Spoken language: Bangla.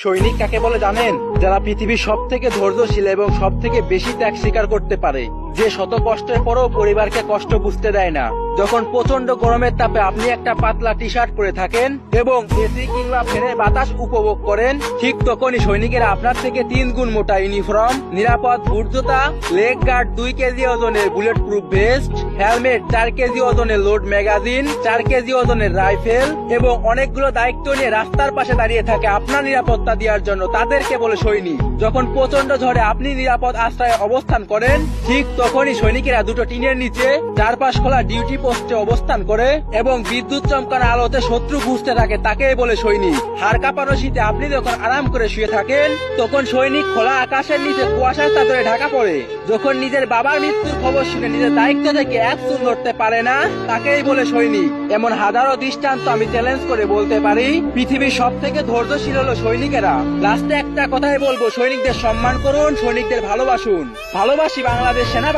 সৈনিক কাকে বলে জানেন? যারা পৃথিবীর সব থেকে ধৈর্যশীল এবং সব থেকে বেশি ত্যাগ স্বীকার করতে পারে, যে শত কষ্টের পরেও পরিবারকে কষ্ট বুঝতে দেয় না। যখন প্রচন্ড গরমের তাপে আপনি একটা পাতলা টি শার্ট পরে থাকেন এবং এসি কিংবা ফ্যানের বাতাস উপভোগ করেন, ঠিক তখনই সৈনিকেরা আপনার থেকে 3 গুণ মোটা ইউনিফর্ম, নিরাপদ বুট জুতা, লেগ গার্ড 2 কেজি ওজনের bullet proof vest, helmet 4 KG ওজনের লোড ম্যাগাজিন, 4 কেজি ওজনের রাইফেল এবং অনেকগুলো দায়িত্ব নিয়ে রাস্তার পাশে দাঁড়িয়ে থাকে আপনার নিরাপত্তা দেওয়ার জন্য, তাদেরকে বলে সৈনিক। যখন প্রচন্ড ঝড়ে আপনি নিরাপদ আশ্রয়ে অবস্থান করেন, ঠিক তখনই সৈনিকেরা দুটো টিনের নিচে 4 পাশ খোলা ডিউটি পোস্টে অবস্থান করে এবং বিদ্যুৎ চমকানো আলোতে শত্রু বুঝতে থাকে, তাকেই বলে সৈনিক। হাড় কাঁপানো শীতে আপনি যখন আরাম করে শুয়ে থাকেন, তখন সৈনিক খোলা আকাশের নিচে কুয়াশার চাদরে ঢাকা পড়ে। যখন নিজের বাবার মৃত্যুর খবর শুনে নিজের দায়িত্ব থেকে এক চুল নড়তে পারে না, তাকেই বলে সৈনিক। এমন হাজারো দৃষ্টান্ত আমি চ্যালেঞ্জ করে বলতে পারি, পৃথিবীর সব থেকে ধৈর্যশীল হলো সৈনিকেরা। লাস্টে একটা কথাই বলবো, সৈনিকদের সম্মান করুন, সৈনিকদের ভালোবাসুন। ভালোবাসি বাংলাদেশ সেনা